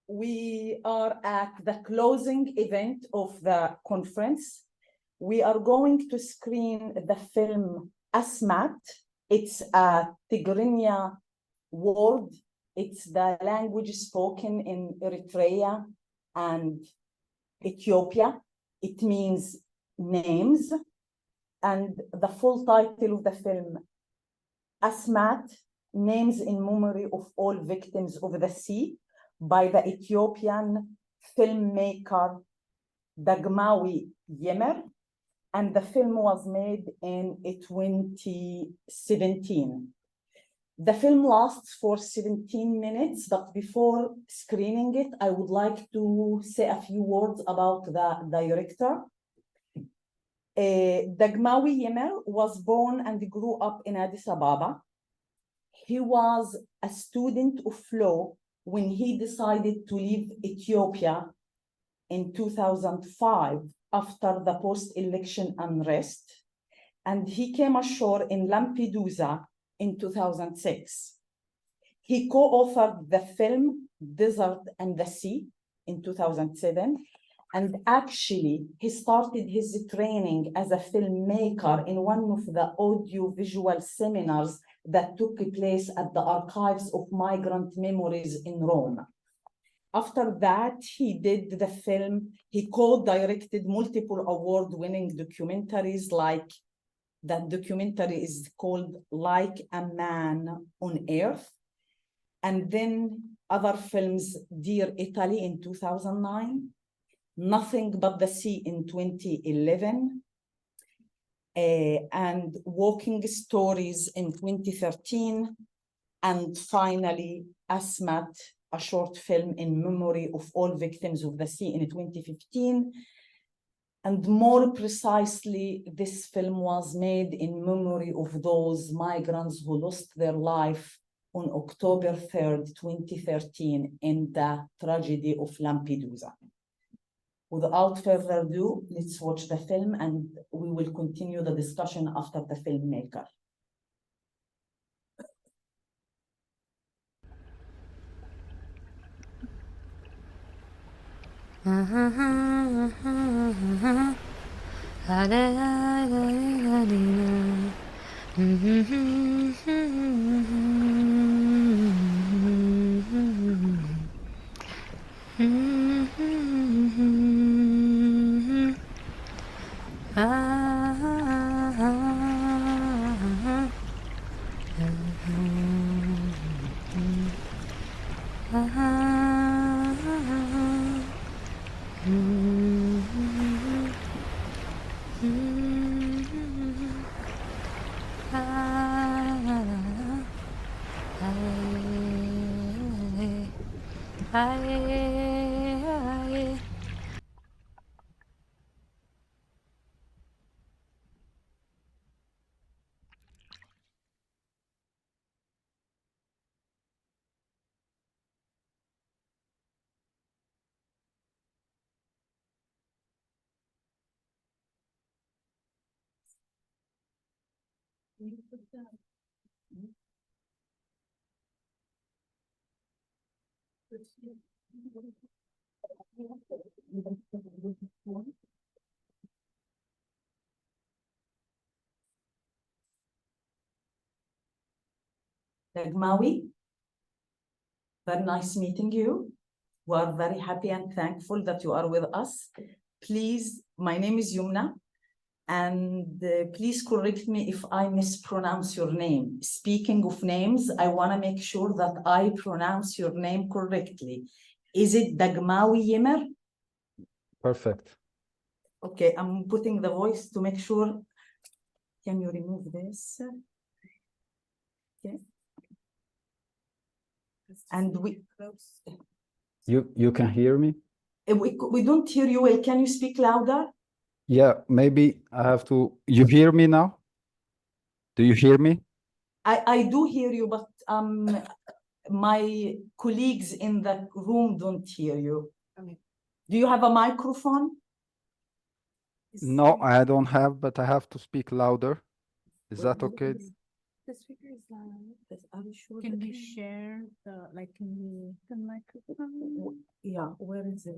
we are at the closing event of the conference. We are going to screen the film ASMAT. It's a Tigrinya word. It's the language spoken in Eritrea and Ethiopia. It means names. And the full title of the film, ASMAT, Names in Memory of All Victims of the Sea, by the Ethiopian filmmaker Dagmawi Yimer, and the film was made in 2017. The film lasts for 17 minutes, but before screening it, I would like to say a few words about the director. Dagmawi Yimer was born and grew up in Addis Ababa. He was a student of law when he decided to leave Ethiopia in 2005 after the post-election unrest, and he came ashore in Lampedusa in 2006. He co-authored the film Desert and the Sea in 2007, and actually he started his training as a filmmaker in one of the audiovisual seminars that took place at the Archives of Migrant Memories in Rome. After that, he did the film. He co-directed multiple award-winning documentaries, like that documentary is called Like a Man on Earth. And then other films, Dear Italy in 2009, Nothing But the Sea in 2011, and Walking Stories in 2013, and finally ASMAT, a short film in memory of all victims of the sea in 2015. And more precisely, this film was made in memory of those migrants who lost their life on October 3rd, 2013 in the tragedy of Lampedusa. Without further ado, let's watch the film and we will continue the discussion after the filmmaker. Dagmawi, very nice meeting you. We are very happy and thankful that you are with us. Please, my name is Yumna, and please correct me if I mispronounce your name. Speaking of names, I want to make sure that I pronounce your name correctly. Is it Dagmawi Yimer? Perfect. Okay, I'm putting the voice to make sure. Can you remove this? Okay. And you can hear me? We don't hear you well. Can you speak louder? Yeah, maybe I have to. You hear me now? Do you hear me? I do hear you, but my colleagues in the room don't hear you. Okay. Do you have a microphone? No, I don't have, but I have to speak louder. Is that okay? The speaker is loud. Are you sure? Can we share the microphone? Yeah, where is it?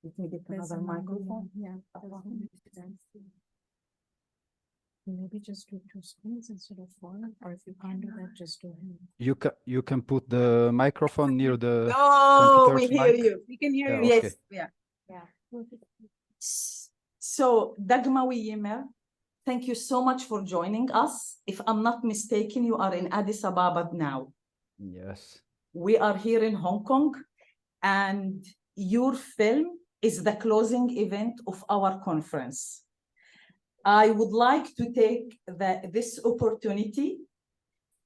Let me get There's another microphone. Yeah. Maybe just do 2 screens instead of 1, or if you can't do that, just do him. You can put the microphone near the Oh, we computer's hear mic. you. We can hear Yeah, you. okay. Yes, yeah. Yeah. So, Dagmawi Yimer, thank you so much for joining us. If I'm not mistaken, you are in Addis Ababa now. Yes. We are here in Hong Kong, and your film is the closing event of our conference. I would like to take this opportunity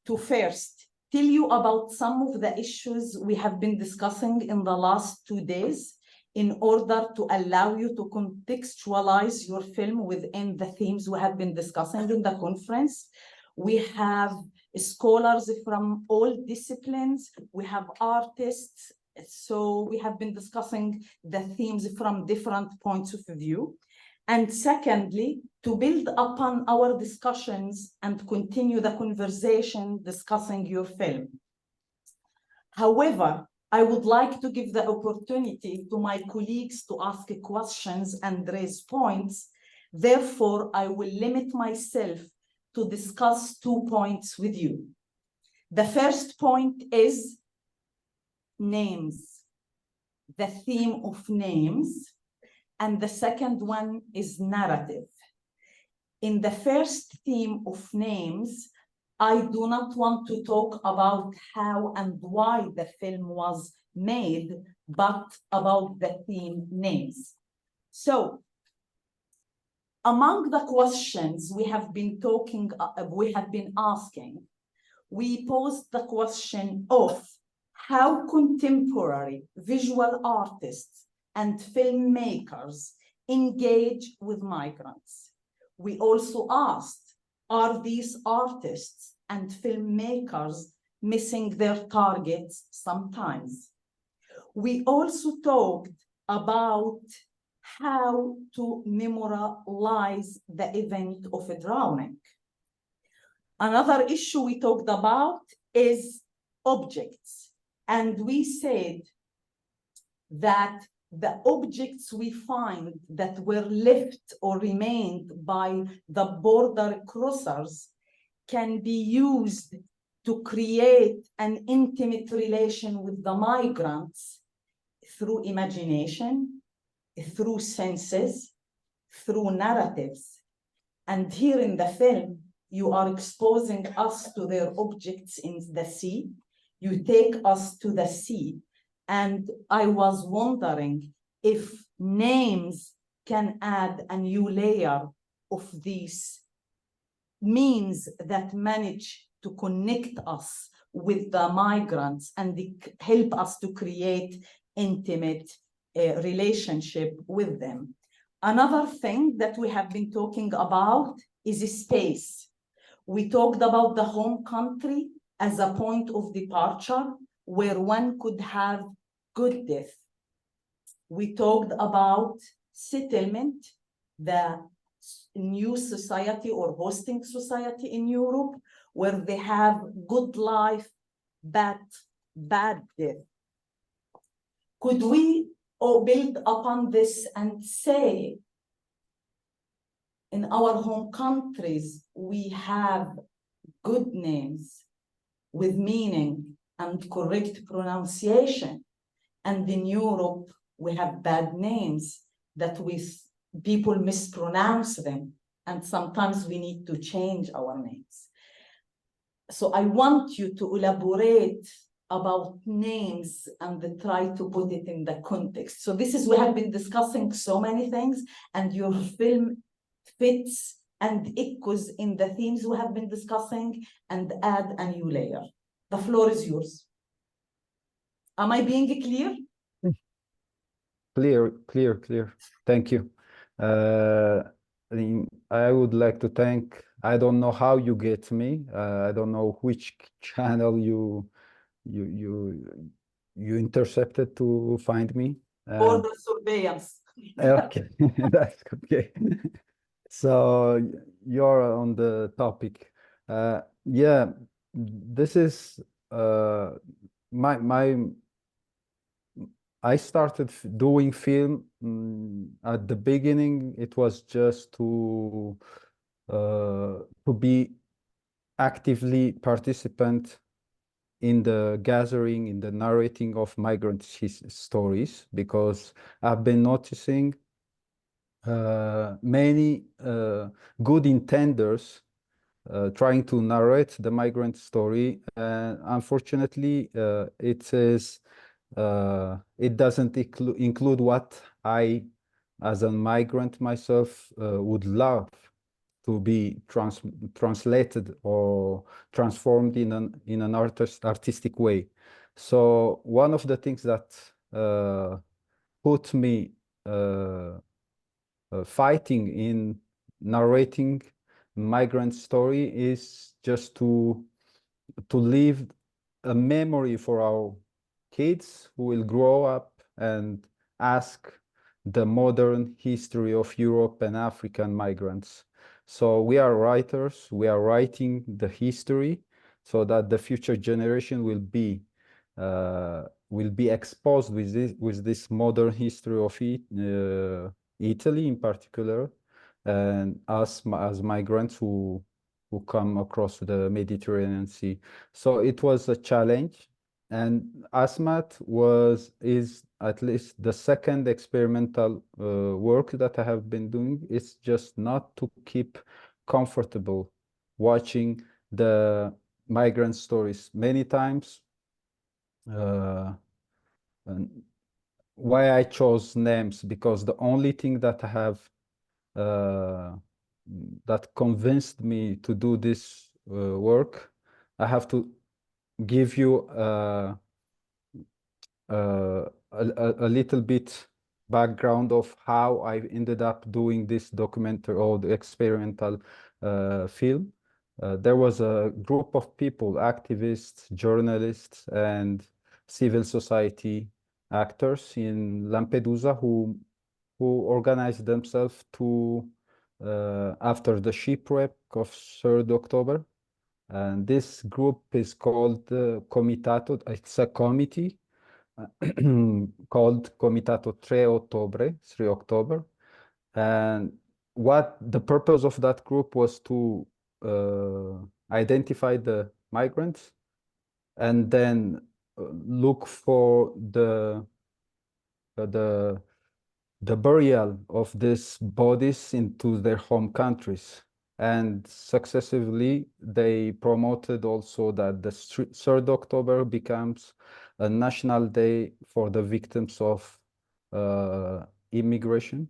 to first tell you about some of the issues we have been discussing in the last 2 days in order to allow you to contextualize your film within the themes we have been discussing in the conference. We have scholars from all disciplines, we have artists, so we have been discussing the themes from different points of view. And secondly, to build upon our discussions and continue the conversation discussing your film. However, I would like to give the opportunity to my colleagues to ask questions and raise points. Therefore, I will limit myself to discuss 2 points with you. The first point is names, the theme of names. And the second one is narrative. In the first theme of names, I do not want to talk about how and why the film was made, but about the theme names. So, among the questions we have been asking, we posed the question of how contemporary visual artists and filmmakers engage with migrants. We also asked, are these artists and filmmakers missing their targets sometimes? We also talked about how to memorialize the event of a drowning. Another issue we talked about is objects. And we said that the objects we find that were left or remained by the border crossers can be used to create an intimate relation with the migrants through imagination, through senses, through narratives. And here in the film, you are exposing us to their objects in the sea. You take us to the sea. And I was wondering if names can add a new layer of these means that manage to connect us with the migrants and help us to create intimate relationship with them. Another thing that we have been talking about is space. We talked about the home country as a point of departure where one could have good death. We talked about settlement, the new society or hosting society in Europe, where they have good life, but bad death. Could we build upon this and say, in our home countries, we have good names with meaning and correct pronunciation. And in Europe, we have bad names that people mispronounce them. And sometimes we need to change our names. So I want you to elaborate about names and try to put it in the context. So we have been discussing so many things, and your film fits and echoes in the themes we have been discussing and add a new layer. The floor is yours. Am I being clear? Clear. Thank you. I would like to thank, I don't know how you get me. I don't know which channel you intercepted to find me. Border surveillance. Okay, that's okay. So you're on the topic. Yeah, this is my I started doing film at the beginning. It was just to be actively participant in the gathering, in the narrating of migrant stories, because I've been noticing many good intenders trying to narrate the migrant story. Unfortunately, it doesn't include what I, as a migrant myself, would love to be translated or transformed in an artistic way. So one of the things that put me fighting in narrating migrant story is just to leave a memory for our kids who will grow up and ask the modern history of Europe and African migrants. So we are writers, we are writing the history so that the future generation will be exposed with this modern history of Italy in particular, and us as migrants who come across the Mediterranean Sea. So it was a challenge, and ASMAT is at least the second experimental work that I have been doing. It's just not to keep comfortable watching the migrant stories. Many times, and why I chose names, because the only thing that I have that convinced me to do this work, I have to give you a little bit background of how I ended up doing this documentary or the experimental film. There was a group of people, activists, journalists, and civil society actors in Lampedusa who organized themselves to after the shipwreck of 3rd October. And this group is called Comitato. It's a committee called Comitato 3 Ottobre, 3 October. And what the purpose of that group was to identify the migrants and then look for the burial of these bodies into their home countries. And successively, they promoted also that the 3rd October becomes a national day for the victims of immigration.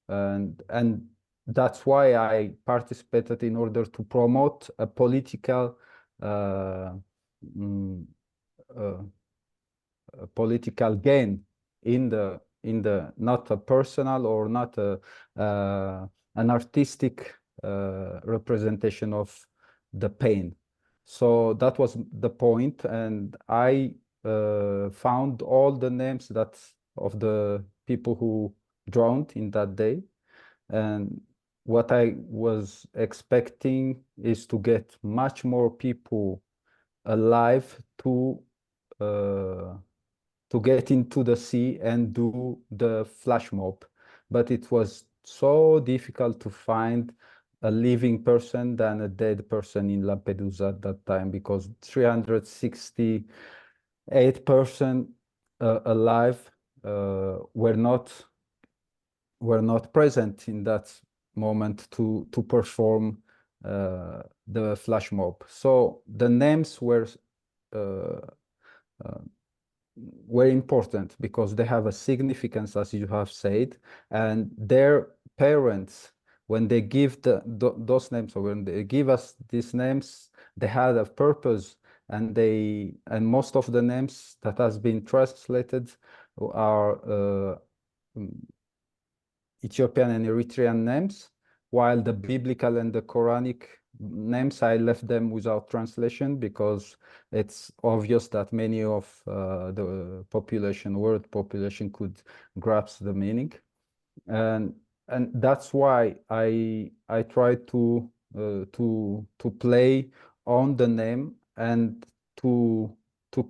And that's why I participated in order to promote a political mm, uh, political gain in the not a personal or not an artistic representation of the pain. So that was the point, and I found all the names of the people who drowned in that day. And what I was expecting is to get much more people alive uh, to get into the sea and do the flash mob. But it was so difficult to find a living person than a dead person in Lampedusa at that time, because 368 persons alive were not present in that moment to perform the flash mob. So the names uh, were important because they have a significance, as you have said, and their parents, when they give those names, or when they give us these names, they had a purpose, and most of the names that has been translated are Ethiopian and Eritrean names, while the biblical and the Quranic names, I left them without translation because it's obvious that many of the world population could grasp the meaning. And that's why I try to play on the name, and to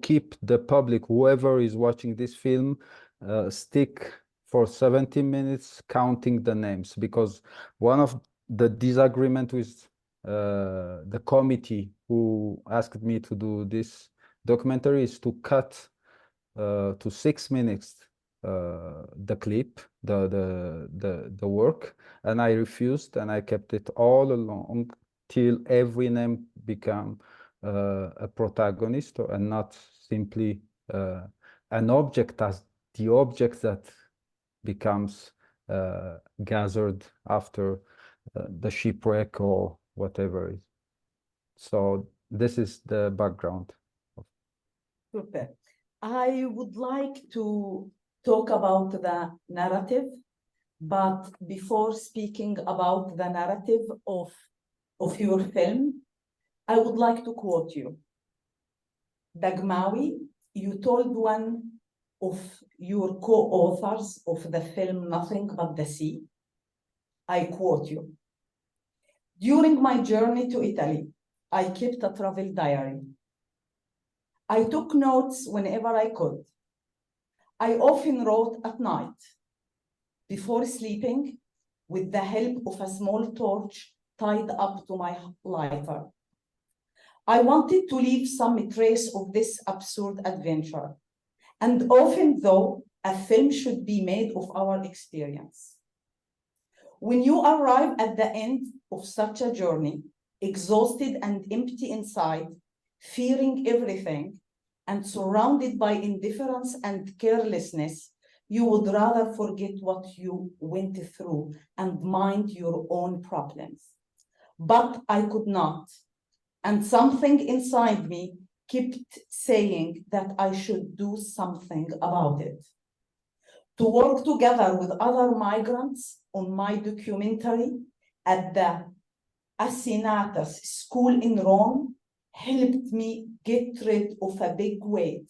keep the public, whoever is watching this film, stick for 70 minutes counting the names, because one of the disagreement with the committee who asked me to do this documentary is to cut to 6 minutes the clip, the work, and I refused, and I kept it all along till every name become a protagonist and not simply an object, as the object that becomes gathered after the shipwreck or whatever. So this is the background. Super. I would like to talk about the narrative, but before speaking about the narrative of your film, I would like to quote you. Dagmawi, you told one of your co-authors of the film Nothing But the Sea, I quote you, "During my journey to Italy, I kept a travel diary. I took notes whenever I could. I often wrote at night, before sleeping, with the help of a small torch tied up to my lighter. I wanted to leave some trace of this absurd adventure, and often, though, a film should be made of our experience. When you arrive at the end of such a journey, exhausted and empty inside, fearing everything, and surrounded by indifference and carelessness, you would rather forget what you went through and mind your own problems. But I could not, and something inside me kept saying that I should do something about it. To work together with other migrants on my documentary at the ASMAT school in Rome helped me get rid of a big weight.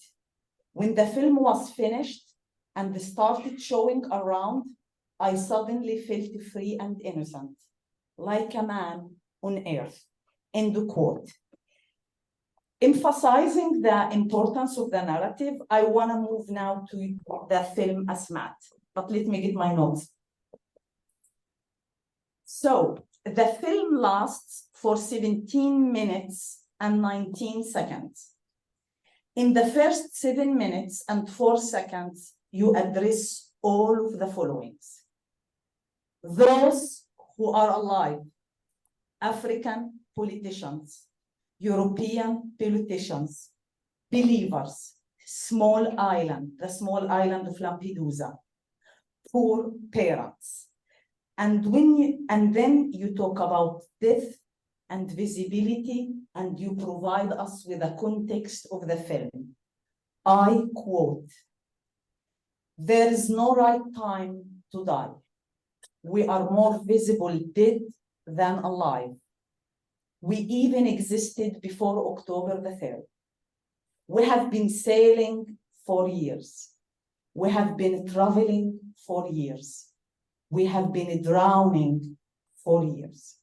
When the film was finished and started showing around, I suddenly felt free and innocent, like a man on earth." End quote. Emphasizing the importance of the narrative, I want to move now to the film ASMAT, but let me get my notes. So the film lasts for 17 minutes and 19 seconds. In the first 7 minutes and 4 seconds, you address all of the followings: those who are alive, African politicians, European politicians, believers, small island, the small island of Lampedusa, poor parents. And then you talk about death and visibility, and you provide us with a context of the film. I quote, "There is no right time to die. We are more visible dead than alive. We even existed before October the 3rd. We have been sailing for years. We have been traveling for years. We have been drowning for years."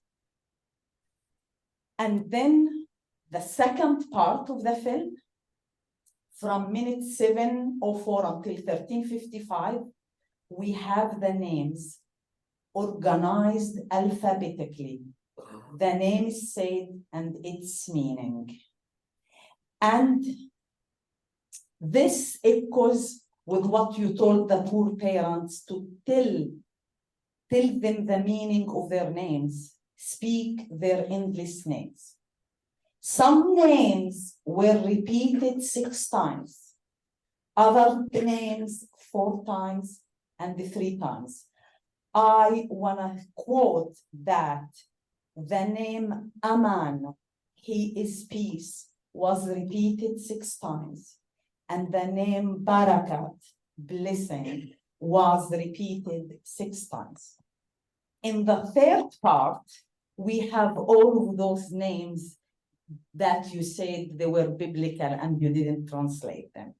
And then the second part of the film, from minute 7:04 until 13:55, we have the names organized alphabetically. The name is said and its meaning. And this echoes with what you told the poor parents to tell them the meaning of their names, speak their endless names. Some names were repeated 6 times, other names 4 times, and 3 times. I want to quote that the name Aman, he is peace, was repeated 6 times, and the name Barakat, blessing, was repeated 6 times. In the third part, we have all of those names that you said they were biblical and you didn't translate them.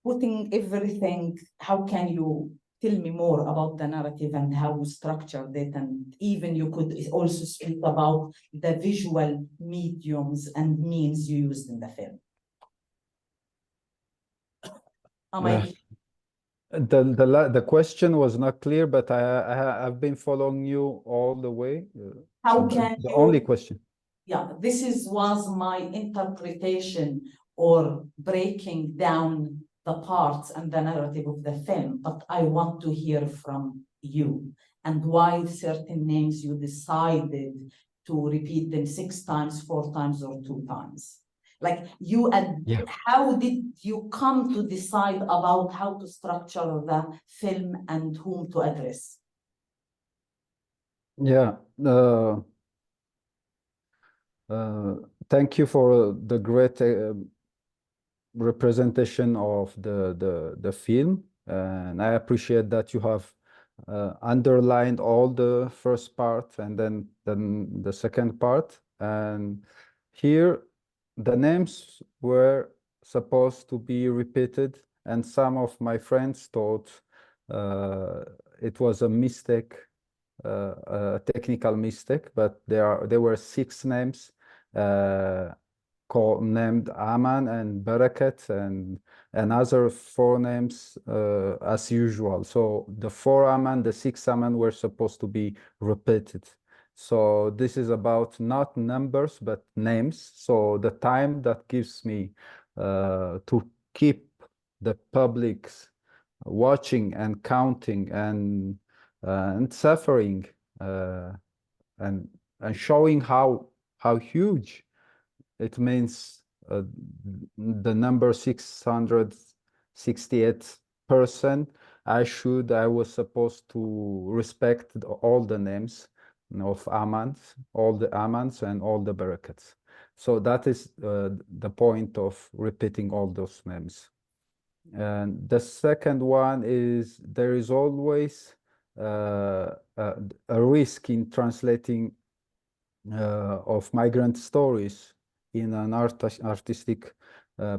Putting everything, how can you tell me more about the narrative and how we structured it, and even you could also speak about the visual mediums and means you used in the film. The question was not clear, but I've been following you all the way. How can the you, only question? Yeah, was my interpretation or breaking down the parts and the narrative of the film, but I want to hear from you and why certain names you decided to repeat them 6 times, 4 times, or 2 times. Like you, and how did you come to decide about how to structure the film and whom to address? Yeah. Thank you for the great representation of the film, and I appreciate that you have underlined all the first part and then the second part. And here the names were supposed to be repeated, and some of my friends thought it was a mistake, a technical mistake, but there were 6 names named Aman and Barakat, and another 4 names as usual. So the 4 Aman, the 6 Aman were supposed to be repeated. So this is about not numbers, but names. So the time that gives me to keep the publics watching and counting and suffering and showing how huge it means, the number 668 person. I was supposed to respect all the names of Amans, all the Amans and all the Barakats. So that is the point of repeating all those names. And the second one is there is always a risk in translating of migrant stories in an artistic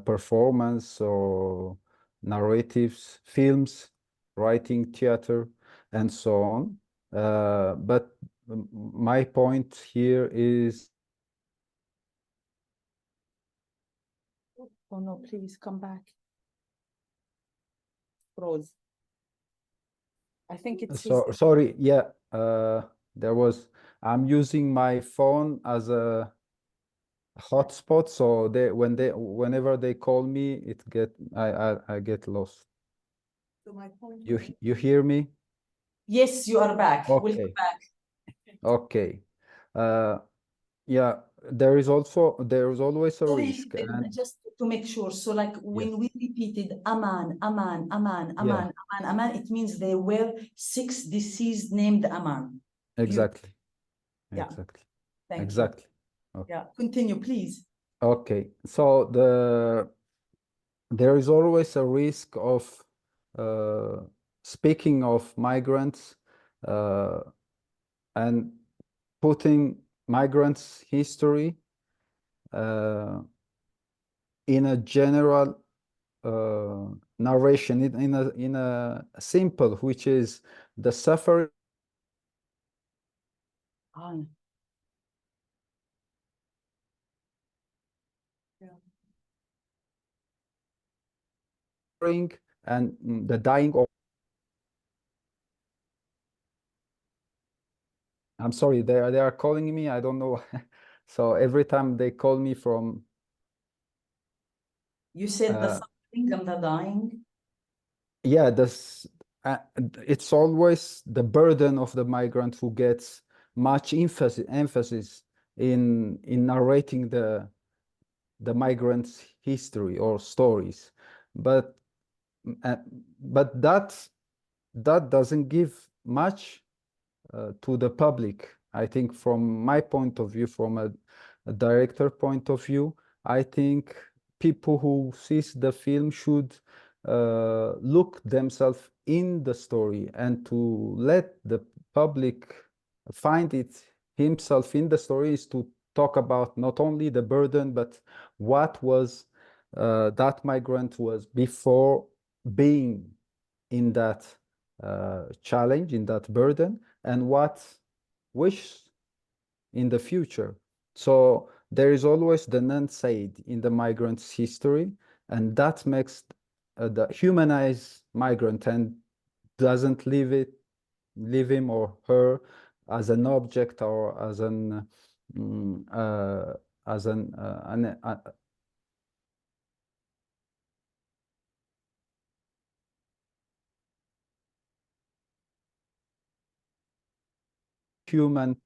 performance or narratives, films, writing, theater, and so on. But my point here is... Oh no, please come back. Rose. I think it's sorry, yeah, I'm using my phone as a hotspot, so whenever they call me, I get lost. So my point you hear me? Yes, you are back. Okay. Welcome back. Okay. Yeah, there is always a risk. And just to make sure, so like when we repeated Aman, Aman, Aman, Aman, Aman, Aman, it means there were 6 deceased named Aman. Exactly. Yeah. Exactly. Thank Exactly. you. Okay. Yeah, continue, please. Okay, so there is always a risk of speaking of migrants and putting migrants' history in a general narration, in a simple, which is the suffering and the dying of... I'm sorry, they are calling me. I don't know. So every time they call me from... You said the suffering and the dying? Yeah, it's always the burden of the migrant who gets much emphasis in narrating the migrant's history or stories, but that doesn't give much to the public. I think from my point of view, from a director point of view, I think people who sees the film should look themselves in the story and to let the public find it himself in the story, is to talk about not only the burden, but what was that migrant was before being in that challenge, in that burden, and what wish in the future. So there is always the non-said in the migrant's history, and that makes the humanized migrant and doesn't leave him or her as an object or as an human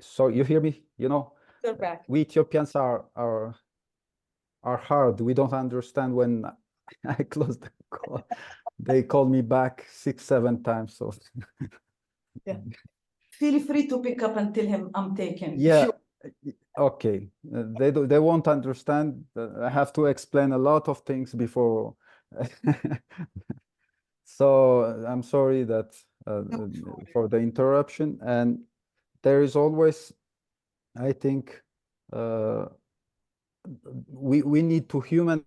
so you hear me? You know, You're back. we Ethiopians are hard. We don't understand when I close the call. They call me back 6-7 times. So Yeah. Feel free to pick up and tell him I'm taken. yeah, okay. They won't understand. I have to explain a lot of things before. So I'm sorry that for the interruption. And there is always, I think, we need to human.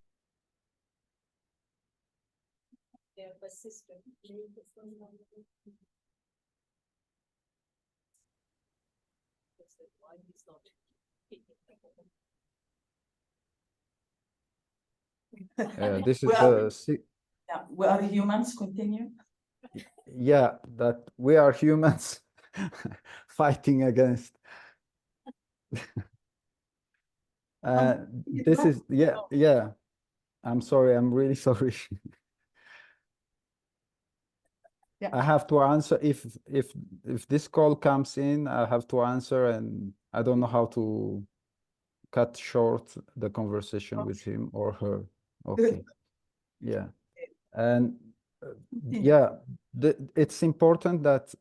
This is yeah, we are humans. Continue. Yeah, that we are humans fighting against. This is yeah. I'm sorry. I'm really sorry. Yeah. I have to answer if this call comes in. I have to answer, and I don't know how to cut short the conversation with him or her. Okay. Yeah. And yeah, it's important that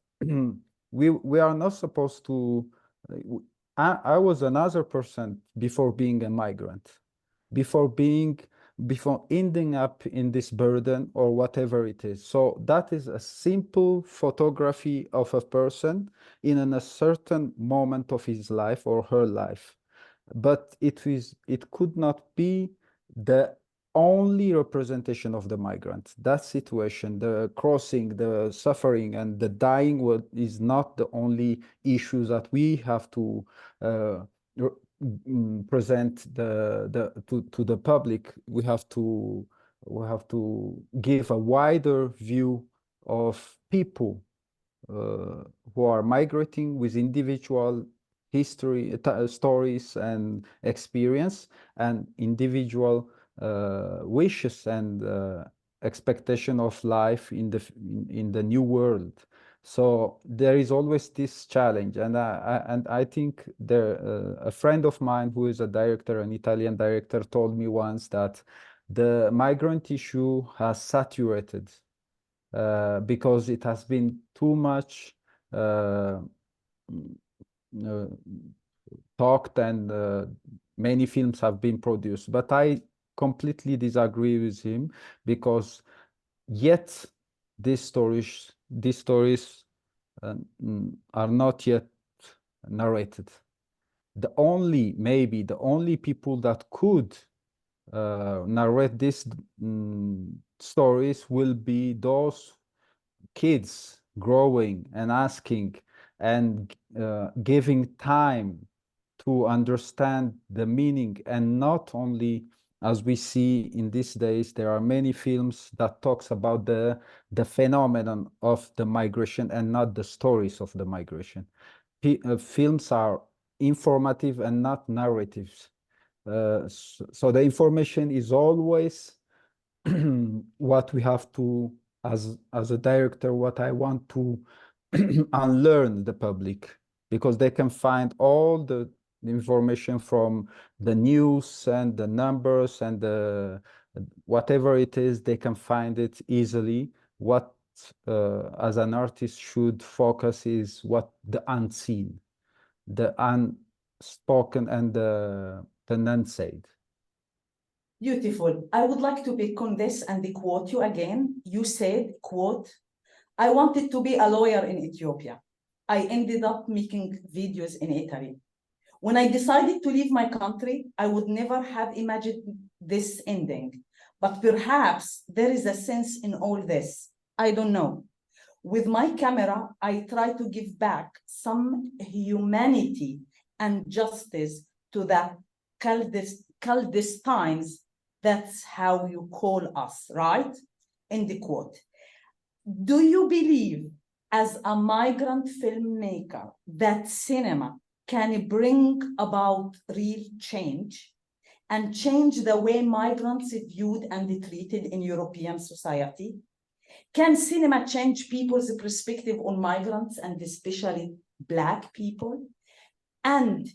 we are not supposed to. I was another person before being a migrant, before ending up in this burden or whatever it is. So that is a simple photography of a person in a certain moment of his life or her life, but it could not be the only representation of the migrant. That situation, the crossing, the suffering, and the dying is not the only issue that we have to present to the public. We have to give a wider view of people who are migrating with individual history, stories, and experience, and individual wishes and expectation of life in the new world. So there is always this challenge, and I think a friend of mine who is a director, an Italian director, told me once that the migrant issue has saturated because it has been too much talked, and many films have been produced. But I completely disagree with him, because yet these stories are not yet narrated. Maybe the only people that could narrate these stories will be those kids growing and asking and giving time to understand the meaning, and not only, as we see in these days, there are many films that talks about the phenomenon of the migration and not the stories of the migration. Films are informative and not narratives. So the information is always what we have to, as a director, what I want to unlearn the public, because they can find all the information from the news and the numbers and whatever it is, they can find it easily. What as an artist should focus is what the unseen, the unspoken, and the non-said. Beautiful. I would like to pick on this and quote you again. You said, quote, "I wanted to be a lawyer in Ethiopia. I ended up making videos in Italy. When I decided to leave my country, I would never have imagined this ending. But perhaps there is a sense in all this. I don't know. With my camera, I try to give back some humanity and justice to the clandestines. That's how you call us, right? End quote. Do you believe, as a migrant filmmaker, that cinema can bring about real change and change the way migrants are viewed and treated in European society? Can cinema change people's perspective on migrants and especially Black people? And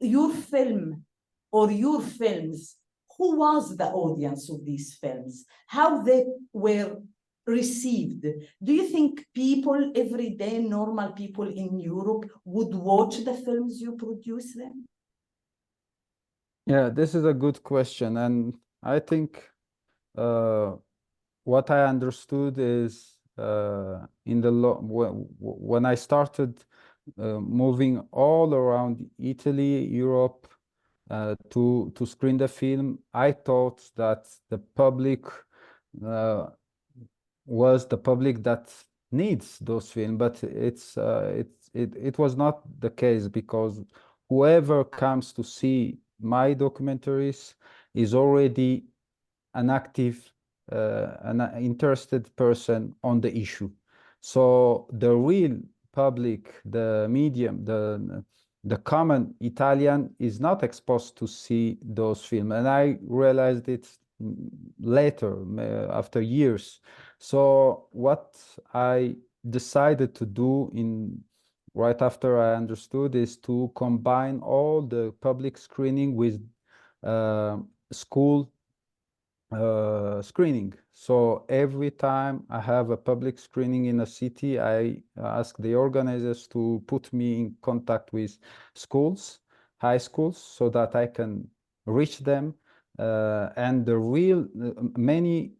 your film or your films, who was the audience of these films? How they were received? Do you think people, everyday normal people in Europe, would watch the films you produce then? Yeah, this is a good question, and I think what I understood is in the when I started moving all around Italy, Europe, to screen the film, I thought that the public was the public that needs those films, but it was not the case, because whoever comes to see my documentaries is already an active, an interested person on the issue. So the real public, the medium, the common Italian is not exposed to see those films. And I realized it later, after years. So what I decided to do right after I understood is to combine all the public screening with school screening. So every time I have a public screening in a city, I ask the organizers to put me in contact with schools, high schools, so that I can reach them. And the real many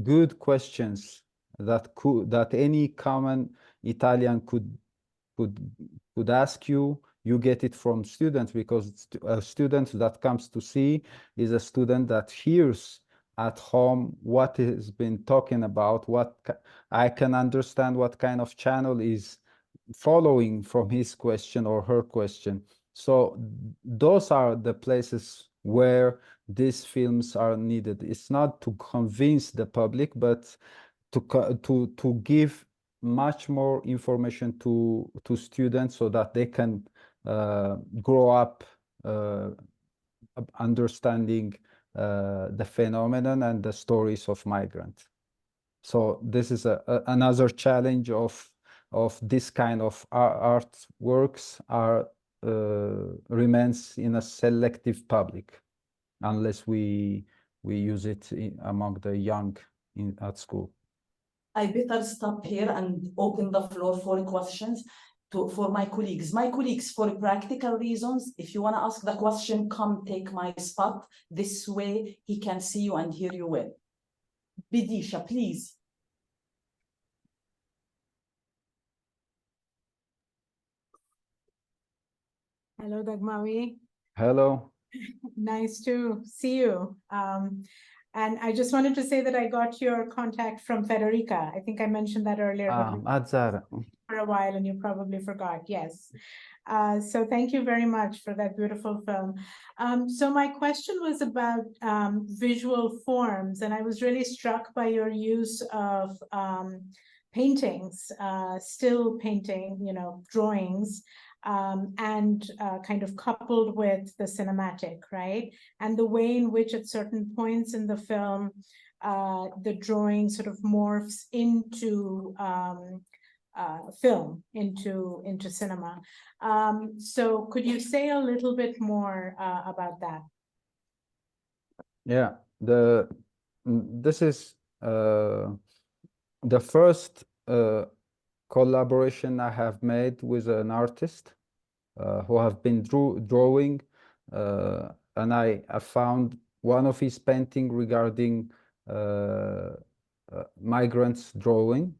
good questions that any common Italian could ask you, you get it from students, because a student that comes to see is a student that hears at home what has been talking about, I can understand what kind of channel is following from his question or her question. So those are the places where these films are needed. It's not to convince the public, but to give much more information to students, so that they can grow up understanding the phenomenon and the stories of migrants. So this is another challenge of this kind of artworks remains in a selective public, unless we use it among the young at school. I better stop here and open the floor for questions for my colleagues. My colleagues, for practical reasons, if you want to ask the question, come take my spot. This way he can see you and hear you well. Bidisha, please. Hello, Dagmawi. Hello. Nice to see you. And I just wanted to say that I got your contact from Federica. I think I mentioned that earlier, but for a while, and you probably forgot. Yes. So thank you very much for that beautiful film. So my question was about visual forms, and I was really struck by your use of paintings, still painting, drawings, and kind of coupled with the cinematic, right? And the way in which at certain points in the film, the drawing sort of morphs into film, into cinema. So could you say a little bit more about that? Yeah, this is the first collaboration I have made with an artist who have been drawing, and I found one of his painting regarding migrants drawn,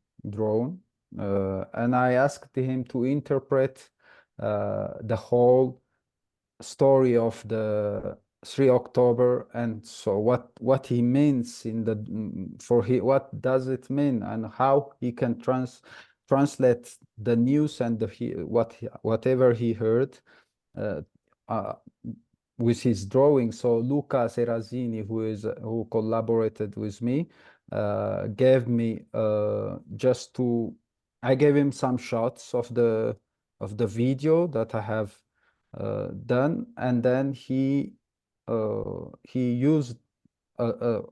and I asked him to interpret the whole story of the 3 October, and so what he means in the what does it mean, and how he can translate the news and whatever he heard uh, with his drawing. So Luca Serasini, who collaborated with me, gave me I gave him some shots of the video that I have done, and then he used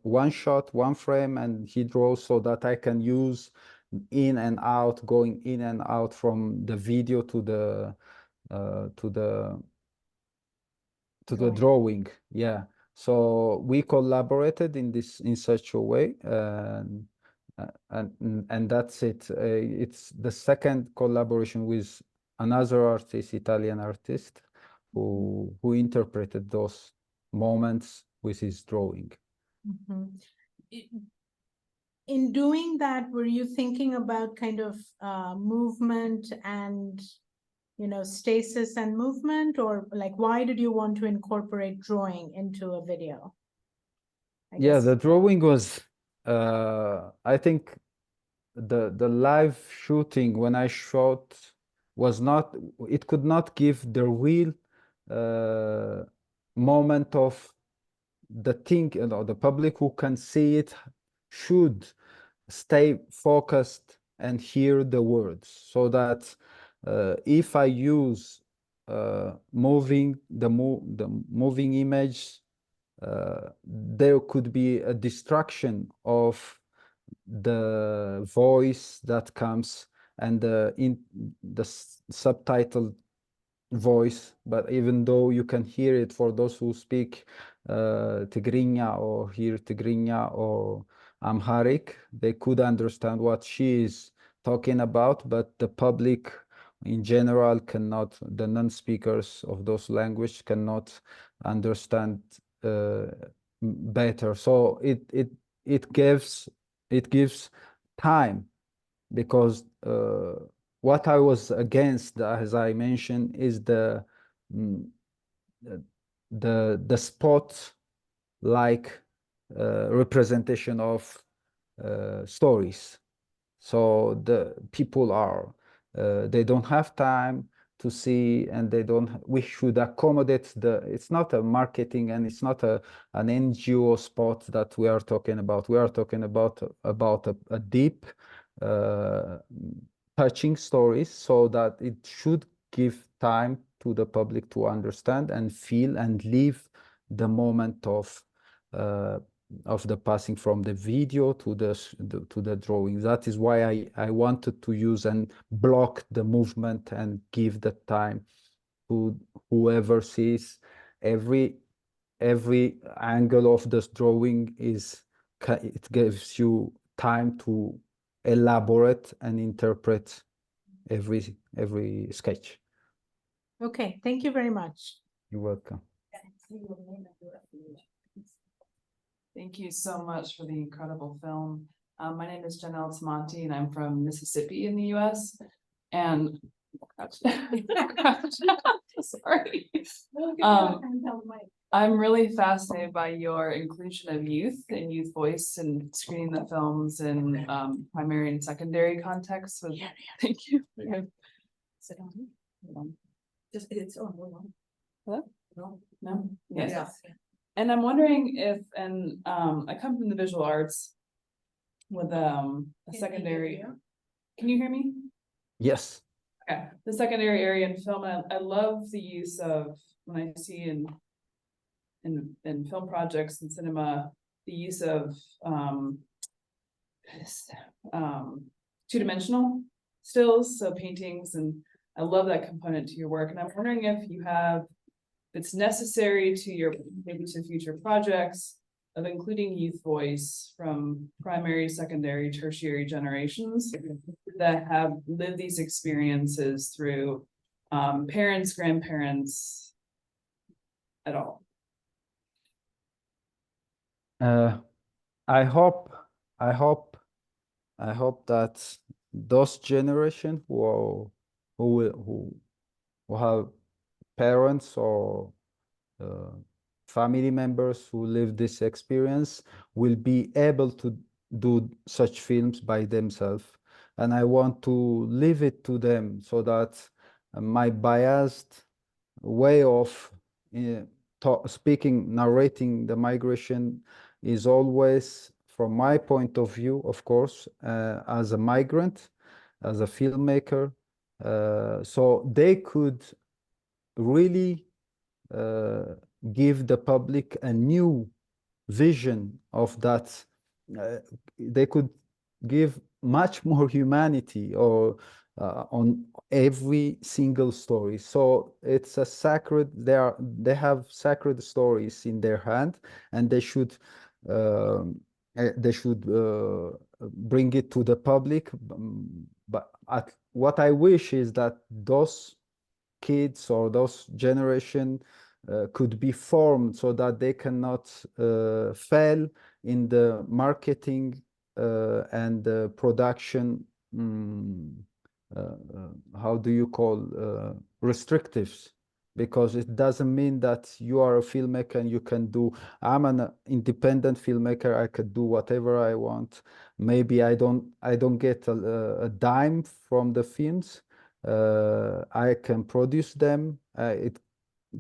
one shot, one frame, and he draws so that I can use in and out, going in and out from the video to the drawing. Yeah. So we collaborated in such a way, and that's it. It's the second collaboration with another artist, Italian artist, who interpreted those moments with his drawing. In doing that, were you thinking about kind of movement and, you know, stasis and movement, or like, why did you want to incorporate drawing into a video? Yeah, the drawing was, I think the live shooting when I shot was not, it could not give the real moment of the thing, you know, the public who can see it should stay focused and hear the words, so that if I use the moving image, there could be a distraction of the voice that comes and in the subtitled voice, but even though you can hear it, for those who speak Tigrinya or hear Tigrinya or Amharic, they could understand what she is talking about, but the public in general cannot, the non-speakers of those languages cannot understand better. So it gives time, because what I was against, as I mentioned, is the spot like representation of stories. So the people are they don't have time to see, and we should accommodate it's not a marketing, and it's not an NGO spot that we are talking about. We are talking about a deep touching stories, so that it should give time to the public to understand and feel and live the moment of the passing from the video to the drawing. That is why I wanted to use and block the movement and give the time to whoever sees every angle of this drawing. It gives you time to elaborate and interpret every sketch. Okay, thank you very much. You're welcome. Thank you so much for the incredible film. My name is Janelle Tamonti, and I'm from Mississippi in the US. And sorry. I'm really fascinated by your inclusion of youth and youth voice and screening the films in primary and secondary contexts. So thank you. Sit on. Just it's on. Hello? No? Yes. Yeah. And I'm wondering if, I come from the visual arts with a secondary. Can you hear me? Yes. Okay. The secondary area in film, and I love the use of, when I see in film projects and cinema, the use of two-dimensional stills, so paintings, and I love that component to your work. And I'm wondering if it's necessary to your maybe to future projects of including youth voice from primary, secondary, tertiary generations that have lived these experiences through parents, grandparents, at all. I hope that those generation who have parents or family members who live this experience will be able to do such films by themselves. And I want to leave it to them so that my biased way of speaking, narrating the migration is always, from my point of view, of course, as a migrant, as a filmmaker, so they could really give the public a new vision of that. They could give much more humanity or on every single story. So it's a sacred, they have sacred stories in their hand, and they should bring it to the public. But what I wish is that those kids or those generation could be formed so that they cannot fail in the marketing and the production, how do you call, restrictives, because it doesn't mean that you are a filmmaker and you can do, I'm an independent filmmaker, I could do whatever I want. Maybe I don't get a dime from the films. I can produce them. It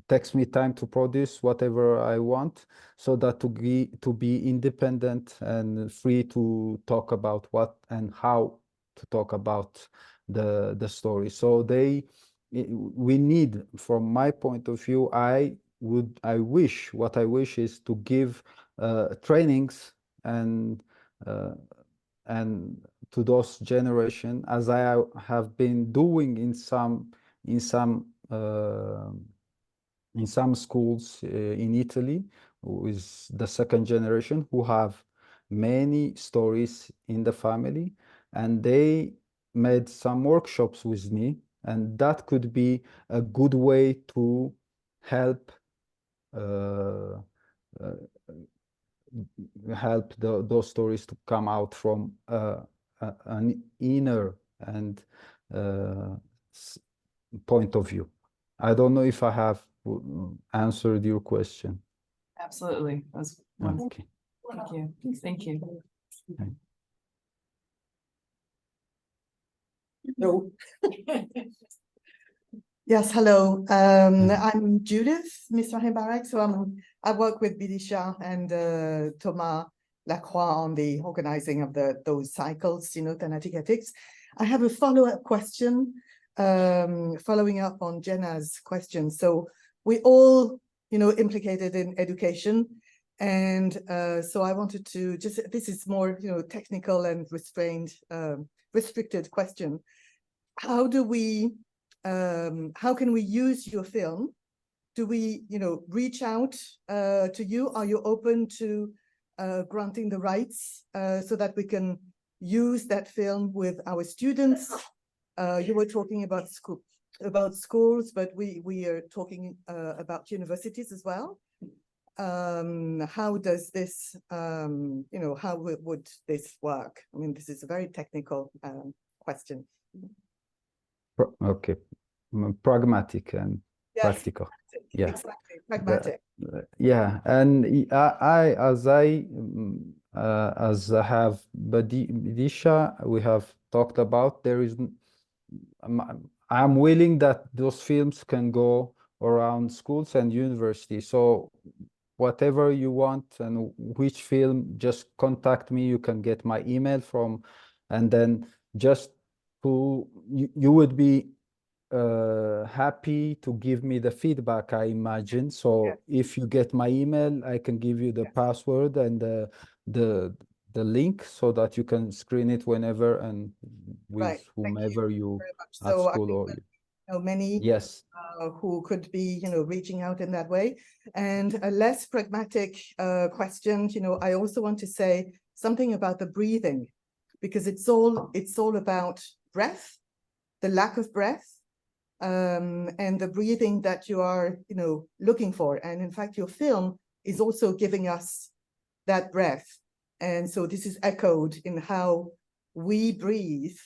takes me time to produce whatever I want, so that to be independent and free to talk about what and how to talk about the story. So we need, from my point of view, what I wish is to give trainings and to those generation, as I have been doing in some schools in Italy, with the second generation, who have many stories in the family, and they made some workshops with me, and that could be a good way to help those stories to come out from an inner and point of view. I don't know if I have answered your question. Absolutely. That was wonderful. Okay. Thank you. Thank you. Okay. No. Yes, hello. I'm Judith Misrahi-Barak. So I work with Bidisha and Thomas Lacroix on the organizing of those cycles, Thanatic ethics. I have a follow-up question, following up on Jenna's question. So we all, implicated in education. And so I wanted to this is more, technical and restricted question. How can we use your film? Do we, reach out to you? Are you open to granting the rights so that we can use that film with our students? You were talking about schools, but we are talking about universities as well. How does this, how would this work? I mean, this is a very technical question. Okay, pragmatic and practical. Yeah, exactly, pragmatic. Yeah, and as I have Bidisha, we have talked about, I'm willing that those films can go around schools and universities. So whatever you want and which film, just contact me. You can get my email from, and then just you would be happy to give me the feedback, I imagine. So yes. If you get my email, I can give you the yes. password and the link, so that you can screen it whenever and with Right. whomever you at so school or you. Many Yes. Who could be, reaching out in that way. And a less pragmatic question, I also want to say something about the breathing, because it's all about breath, the lack of breath, and the breathing that you are, looking for. And in fact, your film is also giving us that breath. And so this is echoed in how we breathe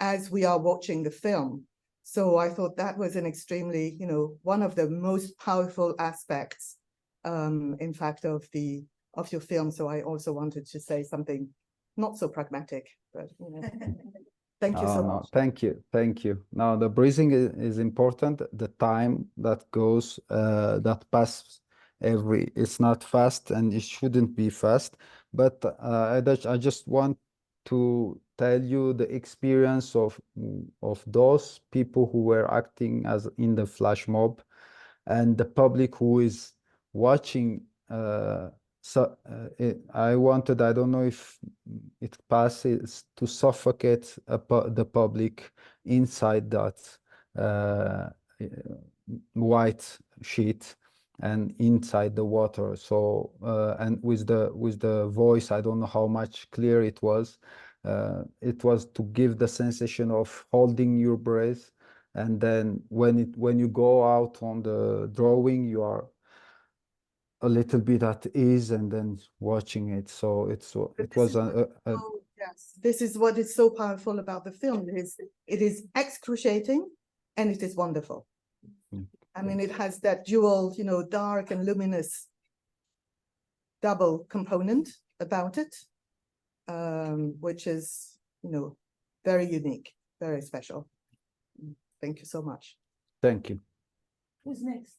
as we are watching the film. So I thought that was an extremely, one of the most powerful aspects in fact, of your film. So I also wanted to say something not so pragmatic, but you know. Thank you so much. Thank you. Now the breathing is important. The time that goes, that passes it's not fast, and it shouldn't be fast. But I just want to tell you the experience of those people who were acting as in the flash mob, and the public who is watching. I don't know if it passes to suffocate the public inside that white sheet and inside the water. So and with the voice, I don't know how much clear it was. It was to give the sensation of holding your breath, and then when you go out on the drawing, you are a little bit at ease, and then watching it. So it was yes, this is what is so powerful about the film. It is excruciating and it is wonderful. I mean, it has that dual, you know, dark and luminous double component about it, which is, you know, very unique, very special. Thank you so much. Thank you. Who's next?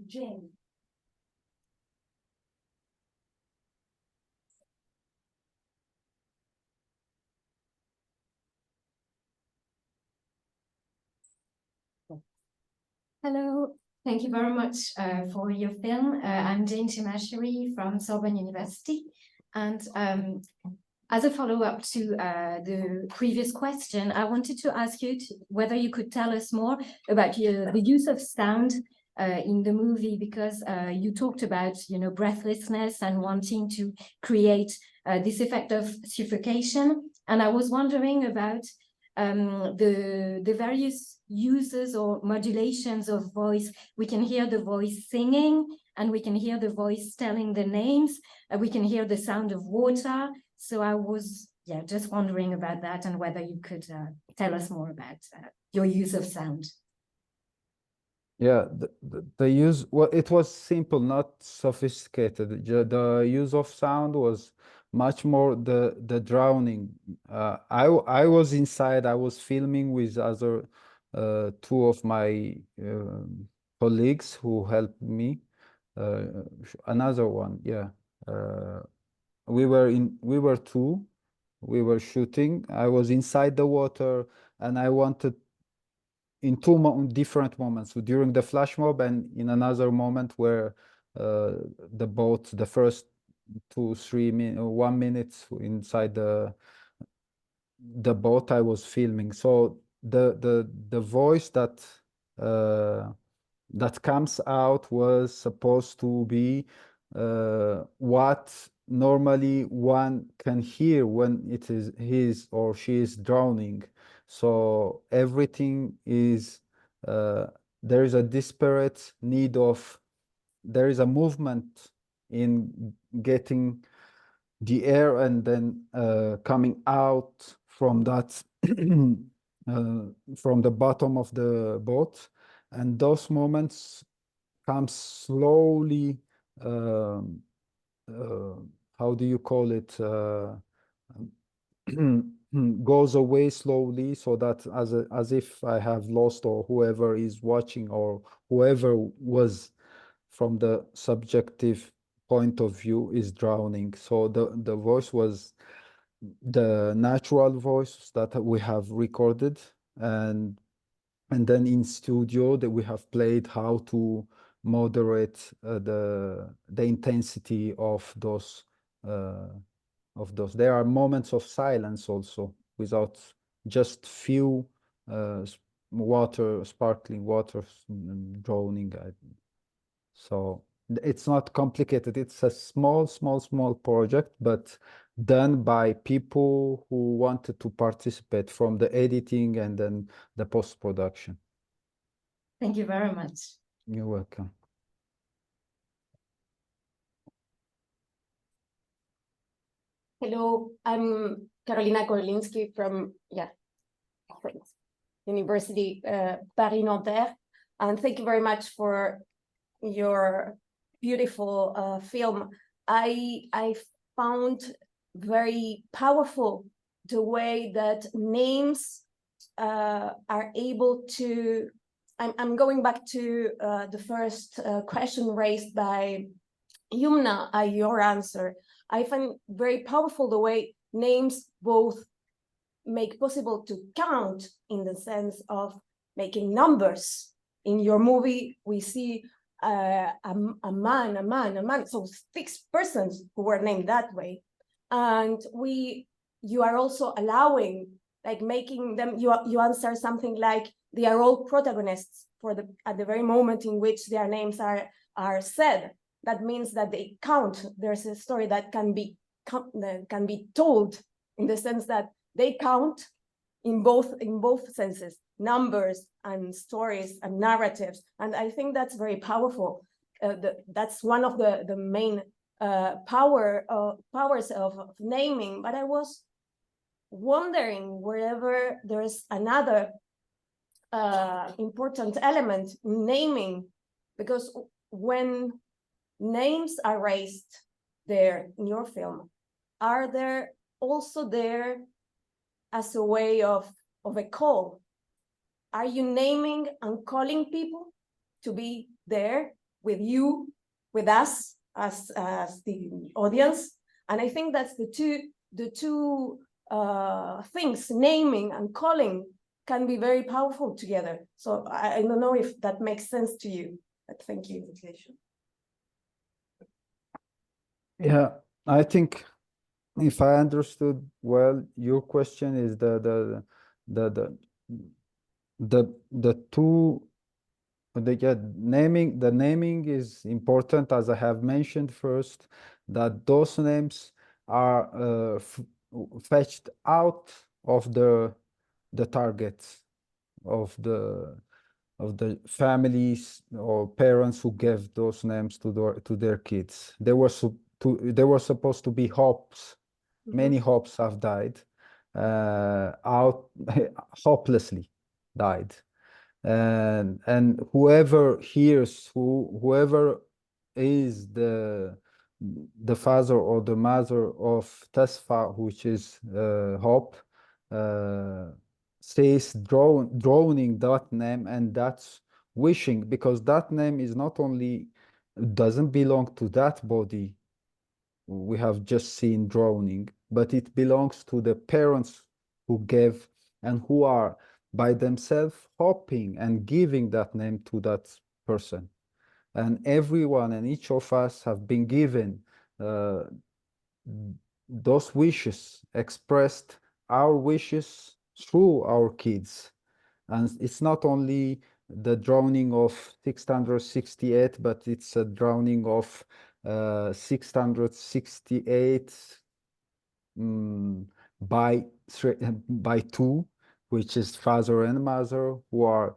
Jane. Hello, thank you very much for your film. I'm Jane Chimashiri from Sorbonne University. And as a follow-up to the previous question, I wanted to ask you whether you could tell us more about the use of sound in the movie, because you talked about, you know, breathlessness and wanting to create this effect of suffocation. And I was wondering about the various uses or modulations of voice. We can hear the voice singing, and we can hear the voice telling the names. We can hear the sound of water. So I was just wondering about that, and whether you could tell us more about your use of sound. Yeah, the use, well, it was simple, not sophisticated. The use of sound was much more the drowning. I was inside. I was filming with other two of my colleagues who helped me. Another one, yeah. We were two. We were shooting. I was inside the water, and I wanted in different moments, so during the flash mob and in another moment where the boat, the first 2-3 minutes, 1 minute inside the boat, I was filming. So the voice that comes out was supposed to be what normally one can hear when it is his or she is drowning. So everything is, there is a disparate need of, there is a movement in getting the air and then coming out from that, from the bottom of the boat. And those moments come slowly, how do you call it? Goes away slowly, so that as if I have lost, or whoever is watching, or whoever was from the subjective point of view is drowning. So the voice was the natural voice that we have recorded, and then in studio that we have played how to moderate the intensity of those. There are moments of silence also, without just few sparkling water drowning. So it's not complicated. It's a small project, but done by people who wanted to participate, from the editing and then the post-production. Thank you very much. You're welcome. Hello, I'm Carolina Korolinsky from University Paris-Nanterre, and thank you very much for your beautiful film. I found very powerful the way that names are able to. I'm going back to the first question raised by Yumna, your answer. I find very powerful the way names both make possible to count in the sense of making numbers. In your movie, we see a man, so 6 persons who were named that way. And you are also allowing, like making them, you answer something like they are all protagonists at the very moment in which their names are said. That means that they count. There's a story that can be told in the sense that they count in both senses, numbers and stories and narratives. And I think that's very powerful. That's one of the main powers of naming. But I was wondering wherever there's another important element in naming, because when names are raised there in your film, are there also there as a way of a call? Are you naming and calling people to be there with you, with us as the audience? And I think that's the two things, naming and calling, can be very powerful together. So I don't know if that makes sense to you, but thank you. Yeah, I think if I understood well, your question is the naming. The naming is important, as I have mentioned first, that those names are fetched out of the targets of the families or parents who gave those names to their kids. They were supposed to be hopes. Many hopes have died, hopelessly died. And whoever hears, whoever is the father or the mother of Tesfa, which is hope, says droning that name, and that's wishing, because that name is not only doesn't belong to that body we have just seen droning, but it belongs to the parents who gave and who are by themselves hoping and giving that name to that person. And everyone and each of us have been given those wishes, expressed our wishes through our kids. And it's not only the drowning of 668, but it's a drowning of 668 by 2, which is father and mother, who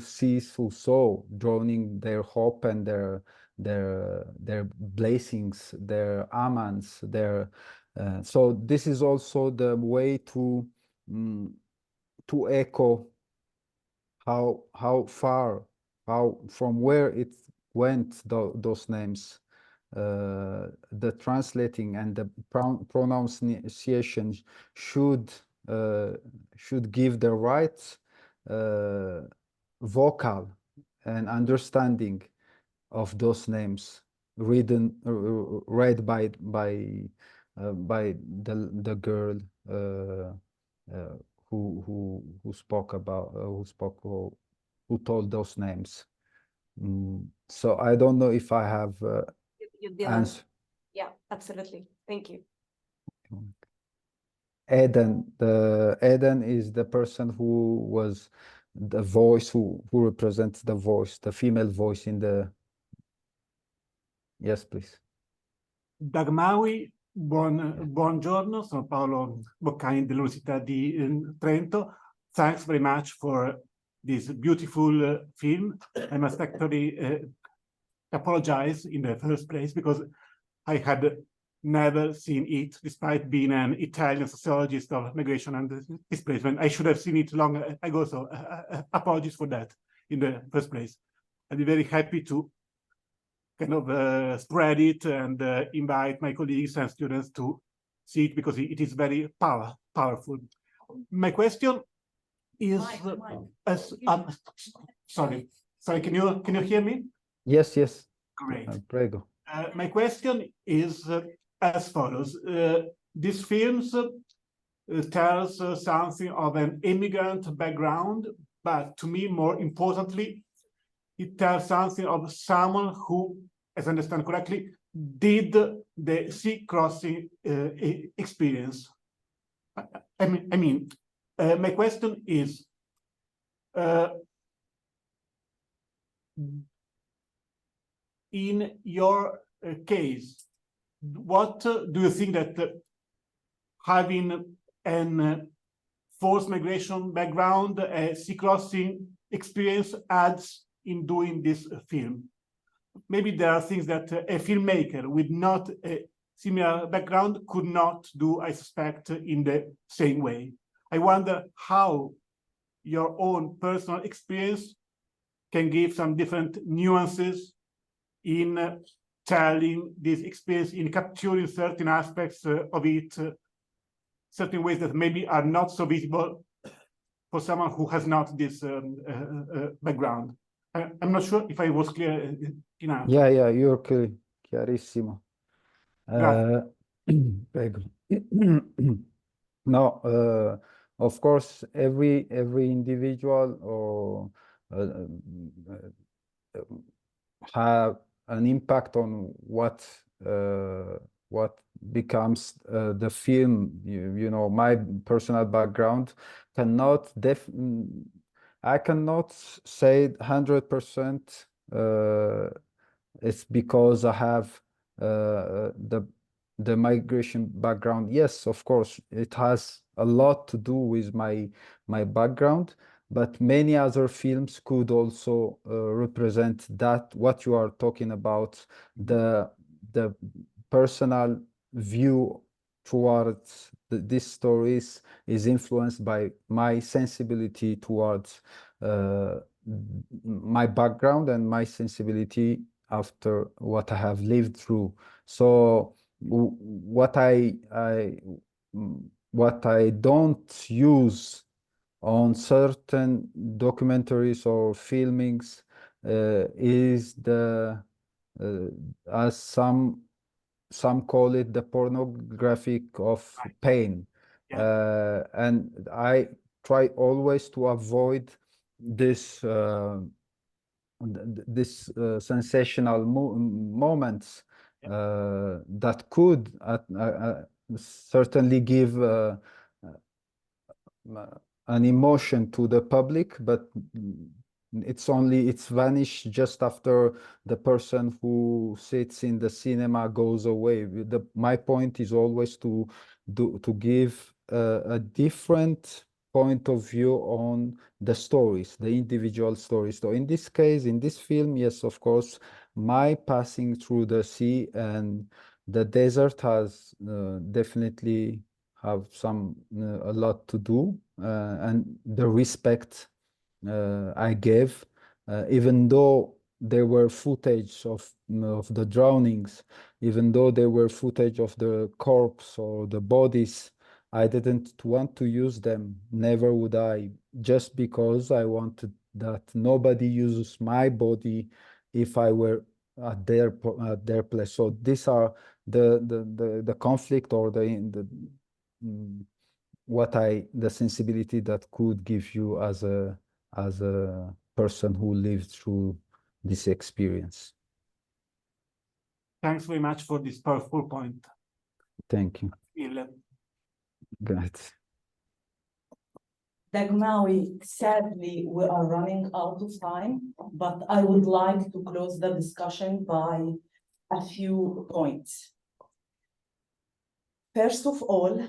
saw drowning their hope and their blessings, their amans, so this is also the way to echo how far, from where it went, those names. The translating and the pronunciation should give the right vocal and understanding of those names, read by the girl who told those names. So I don't know if I have you did answer. Yeah, absolutely. Thank you. Eden is the person who was the voice, who represents the voice, the female voice in the. Yes, please. Dagmawi, buongiorno, sono Paolo Boccani dell'Università di Trento. Thanks very much for this beautiful film. I must actually apologize in the first place because I had never seen it, despite being an Italian sociologist of migration and displacement. I should have seen it long ago, so apologies for that in the first place. I'd be very happy to kind of spread it and invite my colleagues and students to see it, because it is very powerful. My question is, sorry, can you hear me? Yes, yes. Great. Prego. My question is as follows. These films tells something of an immigrant background, but to me, more importantly, it tells something of someone who, as I understand correctly, did the sea crossing experience. My question is, in your case, what do you think that having an forced migration background, a sea crossing experience adds in doing this film? Maybe there are things that a filmmaker with not a similar background could not do, I suspect, in the same way. I wonder how your own personal experience can give some different nuances in telling this experience, in capturing certain aspects of it, certain ways that maybe are not so visible for someone who has not this background. I'm not sure if I was clear enough. Yeah, you're clear. Chiarissimo. Prego. No, of course, every individual or have an impact on what becomes the film. You know, my personal background cannot I cannot say 100% it's because I have the migration background. Yes, of course, it has a lot to do with my background, but many other films could also represent that, what you are talking about, the personal view towards these stories is influenced by my sensibility towards my background and my sensibility after what I have lived through. So what I don't use on certain documentaries or filmings is the as some call it the pornographic of pain. And I try always to avoid this sensational moments that could certainly give an emotion to the public, but it's vanished just after the person who sits in the cinema goes away. My point is always to give a different point of view on the stories, the individual stories. So in this case, in this film, yes, of course, my passing through the sea and the desert has definitely have a lot to do, and the respect I gave, even though there were footage of the drownings, even though there were footage of the corpse or the bodies, I didn't want to use them. Never would I, just because I wanted that nobody uses my body if I were at their place. So these are the conflict or the sensibility that could give you as a person who lived through this experience. Thanks very much for this powerful point. Thank you. Grazie. Dagmawi, sadly, we are running out of time, but I would like to close the discussion by a few points. First of all,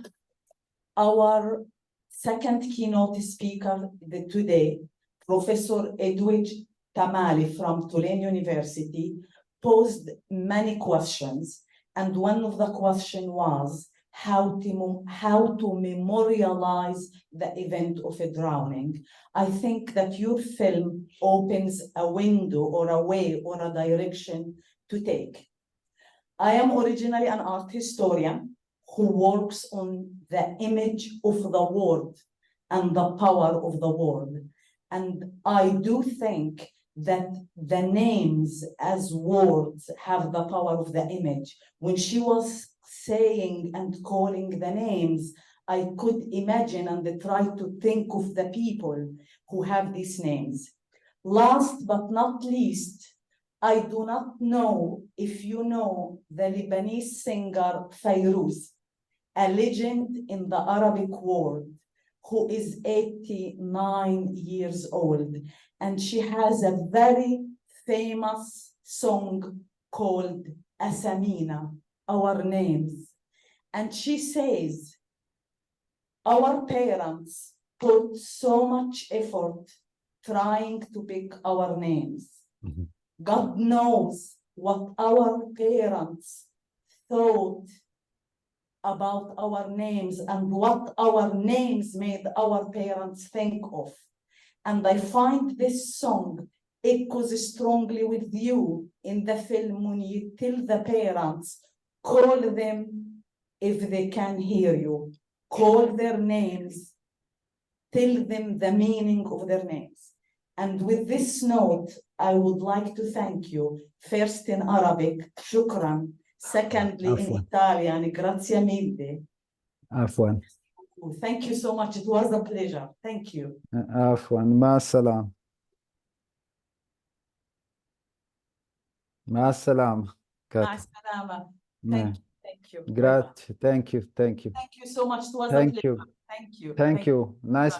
our second keynote speaker today, Professor Edwidge Tamale from Tulane University, posed many questions. And one of the questions was, how to memorialize the event of a drowning. I think that your film opens a window or a way or a direction to take. I am originally an art historian who works on the image of the word and the power of the word. And I do think that the names as words have the power of the image. When she was saying and calling the names, I could imagine and try to think of the people who have these names. Last but not least, I do not know if you know the Lebanese singer Fairuz, a legend in the Arabic world, who is 89 years old. And she has a very famous song called Asamina, Our Names. And she says, our parents put so much effort trying to pick our names. Mm-hmm. God knows what our parents thought about our names and what our names made our parents think of. And I find this song echoes strongly with you in the film when you tell the parents, call them if they can hear you, call their names, tell them the meaning of their names. And with this note, I would like to thank you, first in Arabic, shukran, secondly in Italian, grazie mille. Afwan. Thank you so much. It was a pleasure. Thank you. Afwan. Ma salam. Ma salam. Ma salama. Thank you. Thank you. Grazie. Thank you. Thank you. Thank you so much. It was Thank a pleasure. you. Thank you. Thank you. Nice.